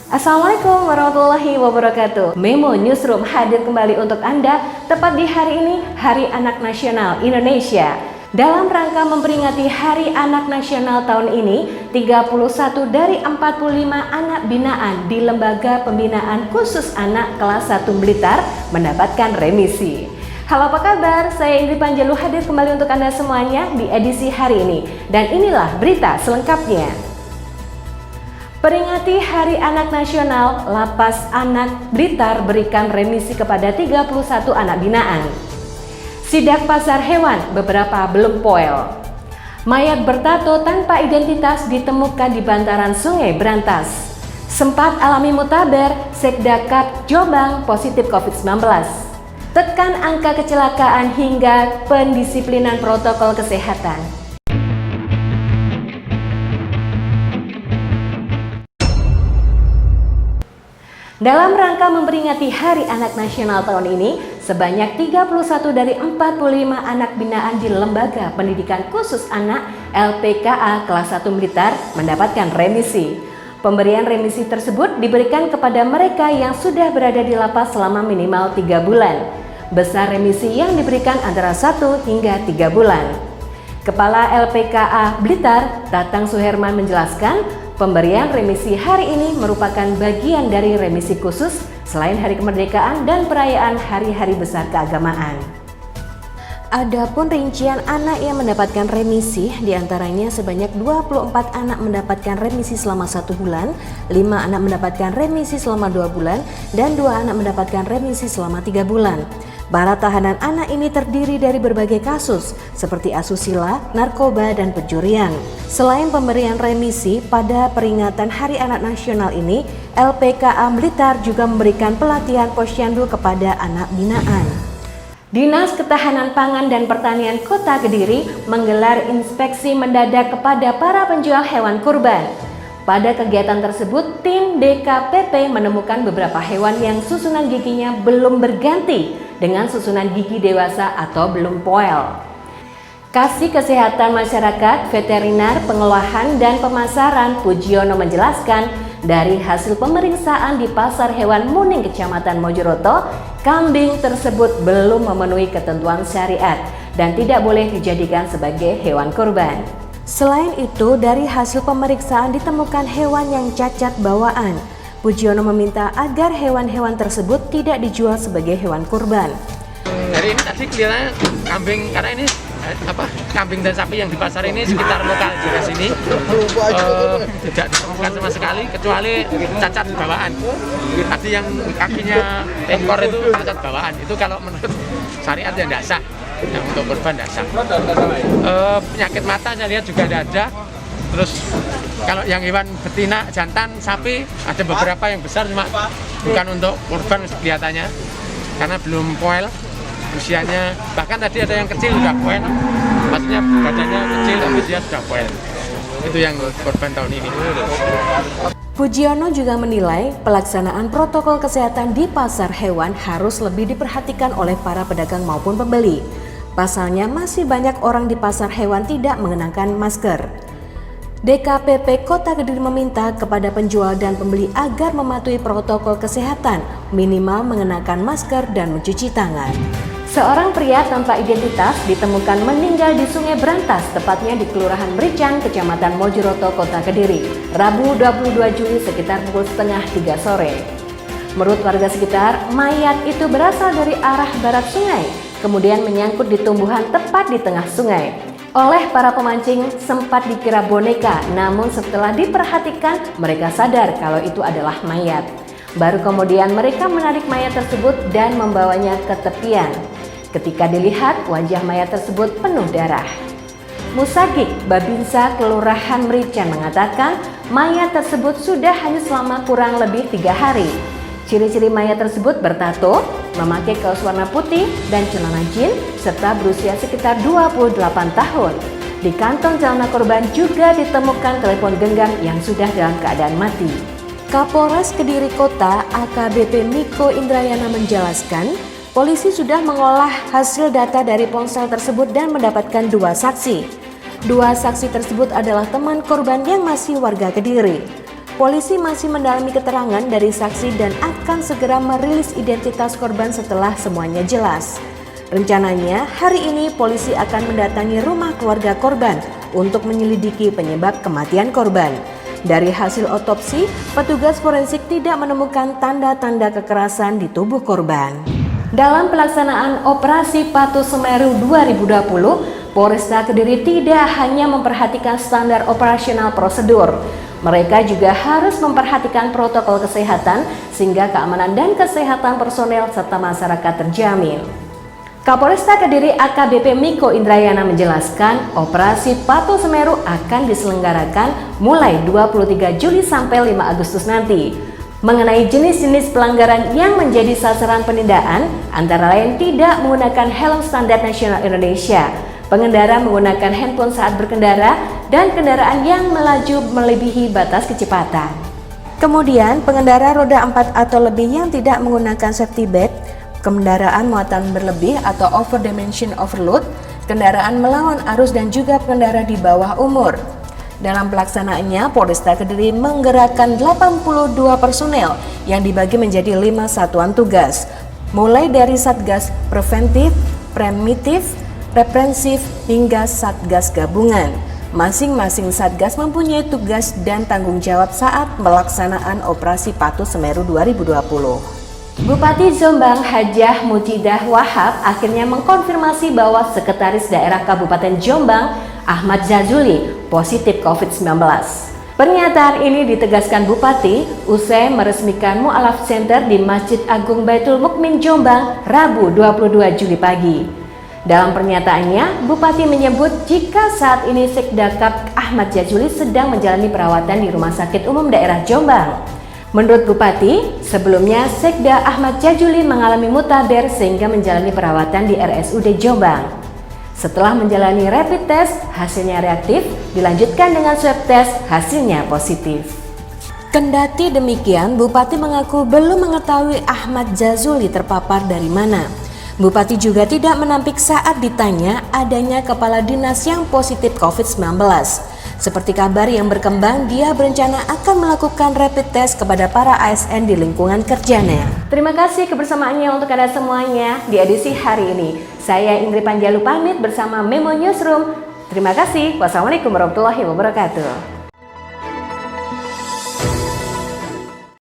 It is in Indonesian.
Assalamualaikum warahmatullahi wabarakatuh. Memo Newsroom hadir kembali untuk Anda tepat di hari ini, Hari Anak Nasional Indonesia. Dalam rangka memperingati Hari Anak Nasional tahun ini, 31 dari 45 anak binaan di Lembaga Pembinaan Khusus Anak kelas 1 Blitar mendapatkan remisi. Halo, apa kabar? Saya Indri Panjalu hadir kembali untuk Anda semuanya di edisi hari ini. Dan inilah berita selengkapnya. Peringati Hari Anak Nasional, Lapas Anak Blitar berikan remisi kepada 31 anak binaan. Sidak pasar hewan, beberapa belum poel. Mayat bertato tanpa identitas ditemukan di bantaran Sungai Brantas. Sempat alami mutaber, Sekda Kap Jombang positif COVID-19. Tekan angka kecelakaan hingga pendisiplinan protokol kesehatan. Dalam rangka memperingati Hari Anak Nasional tahun ini, sebanyak 31 dari 45 anak binaan di Lembaga Pendidikan Khusus Anak LPKA kelas 1 Blitar mendapatkan remisi. Pemberian remisi tersebut diberikan kepada mereka yang sudah berada di lapas selama minimal 3 bulan. Besar remisi yang diberikan antara 1 hingga 3 bulan. Kepala LPKA Blitar, Tatang Suherman menjelaskan, pemberian remisi hari ini merupakan bagian dari remisi khusus selain Hari Kemerdekaan dan perayaan hari-hari besar keagamaan. Adapun rincian anak yang mendapatkan remisi, diantaranya sebanyak 24 anak mendapatkan remisi selama 1 bulan, 5 anak mendapatkan remisi selama 2 bulan, dan 2 anak mendapatkan remisi selama 3 bulan. Para tahanan anak ini terdiri dari berbagai kasus seperti asusila, narkoba, dan pencurian. Selain pemberian remisi pada peringatan Hari Anak Nasional ini, LPKA Blitar juga memberikan pelatihan posyandu kepada anak binaan. Dinas Ketahanan Pangan dan Pertanian Kota Kediri menggelar inspeksi mendadak kepada para penjual hewan kurban. Pada kegiatan tersebut, tim DKPP menemukan beberapa hewan yang susunan giginya belum berganti dengan susunan gigi dewasa atau belum poel. Kasih Kesehatan Masyarakat, Veteriner, Pengolahan, dan Pemasaran Pujiono menjelaskan, dari hasil pemeriksaan di Pasar Hewan Muning Kecamatan Mojoroto, kambing tersebut belum memenuhi ketentuan syariat dan tidak boleh dijadikan sebagai hewan kurban. Selain itu, dari hasil pemeriksaan ditemukan hewan yang cacat bawaan. Pujiono meminta agar hewan-hewan tersebut tidak dijual sebagai hewan kurban. Hari ini tadi kelihatannya kambing, karena ini kambing dan sapi yang di pasar ini sekitar lokal juga sini tidak ditemukan sama sekali kecuali cacat bawaan. Tadi yang kakinya ekor itu cacat bawaan, itu kalau menurut syariat yang tidak sah, yang untuk kurban tidak sah. Penyakit mata saya lihat juga ada. Terus kalau yang hewan betina, jantan, sapi ada beberapa yang besar, cuma bukan untuk kurban kelihatannya karena belum poel usianya. Bahkan tadi ada yang kecil sudah poel, maksudnya badannya kecil tapi dia sudah poel. Itu yang kurban tahun ini. Pujiono juga menilai pelaksanaan protokol kesehatan di pasar hewan harus lebih diperhatikan oleh para pedagang maupun pembeli. Pasalnya masih banyak orang di pasar hewan tidak mengenakan masker. DKPP Kota Kediri meminta kepada penjual dan pembeli agar mematuhi protokol kesehatan, minimal mengenakan masker dan mencuci tangan. Seorang pria tanpa identitas ditemukan meninggal di Sungai Brantas, tepatnya di Kelurahan Merican, Kecamatan Mojoroto, Kota Kediri, Rabu 22 Juli sekitar pukul setengah 3 sore. Menurut warga sekitar, mayat itu berasal dari arah barat sungai, kemudian menyangkut di tumbuhan tepat di tengah sungai. Oleh para pemancing sempat dikira boneka, namun setelah diperhatikan mereka sadar kalau itu adalah mayat. Baru kemudian mereka menarik mayat tersebut dan membawanya ke tepian. Ketika dilihat, wajah mayat tersebut penuh darah. Musagik Babinsa Kelurahan Merican mengatakan mayat tersebut sudah hanyut selama kurang lebih 3 hari. Ciri-ciri mayat tersebut bertato, memakai kaos warna putih dan celana jeans, serta berusia sekitar 28 tahun. Di kantong celana korban juga ditemukan telepon genggam yang sudah dalam keadaan mati. Kapolres Kediri Kota AKBP Miko Indrayana menjelaskan, polisi sudah mengolah hasil data dari ponsel tersebut dan mendapatkan 2 saksi. 2 saksi tersebut adalah teman korban yang masih warga Kediri. Polisi masih mendalami keterangan dari saksi dan akan segera merilis identitas korban setelah semuanya jelas. Rencananya, hari ini polisi akan mendatangi rumah keluarga korban untuk menyelidiki penyebab kematian korban. Dari hasil otopsi, petugas forensik tidak menemukan tanda-tanda kekerasan di tubuh korban. Dalam pelaksanaan Operasi Patuh Semeru 2020, Polresta Kediri tidak hanya memperhatikan standar operasional prosedur. Mereka juga harus memperhatikan protokol kesehatan sehingga keamanan dan kesehatan personel serta masyarakat terjamin. Kapolresta Kediri AKBP Miko Indrayana menjelaskan Operasi Patuh Semeru akan diselenggarakan mulai 23 Juli sampai 5 Agustus nanti. Mengenai jenis-jenis pelanggaran yang menjadi sasaran penindakan, antara lain tidak menggunakan helm standar nasional Indonesia, pengendara menggunakan handphone saat berkendara, dan kendaraan yang melaju melebihi batas kecepatan. Kemudian, pengendara roda 4 atau lebih yang tidak menggunakan safety belt, kendaraan muatan berlebih atau over dimension overload, kendaraan melawan arus dan juga pengendara di bawah umur. Dalam pelaksanaannya, Polresta Kediri menggerakkan 82 personel yang dibagi menjadi 5 satuan tugas, mulai dari Satgas Preventif, Primitif, Reprensif, hingga Satgas Gabungan. Masing-masing Satgas mempunyai tugas dan tanggung jawab saat pelaksanaan Operasi Patuh Semeru 2020. Bupati Jombang Hajah Mujidah Wahab akhirnya mengkonfirmasi bahwa Sekretaris Daerah Kabupaten Jombang Ahmad Jazuli positif COVID-19. Pernyataan ini ditegaskan Bupati usai meresmikan Mu'alaf Center di Masjid Agung Baitul Mukmin Jombang Rabu 22 Juli pagi. Dalam pernyataannya, Bupati menyebut jika saat ini Sekdakap Ahmad Jazuli sedang menjalani perawatan di Rumah Sakit Umum Daerah Jombang. Menurut Bupati, sebelumnya Sekda Ahmad Jazuli mengalami mutaber sehingga menjalani perawatan di RSUD Jombang. Setelah menjalani rapid test, hasilnya reaktif, dilanjutkan dengan swab test, hasilnya positif. Kendati demikian, Bupati mengaku belum mengetahui Ahmad Jazuli terpapar dari mana. Bupati juga tidak menampik saat ditanya adanya kepala dinas yang positif COVID-19. Seperti kabar yang berkembang, dia berencana akan melakukan rapid test kepada para ASN di lingkungan kerjanya. Terima kasih kebersamaannya untuk Anda semuanya di edisi hari ini. Saya Indri Panjalu pamit bersama Memo Newsroom. Terima kasih. Wassalamualaikum warahmatullahi wabarakatuh.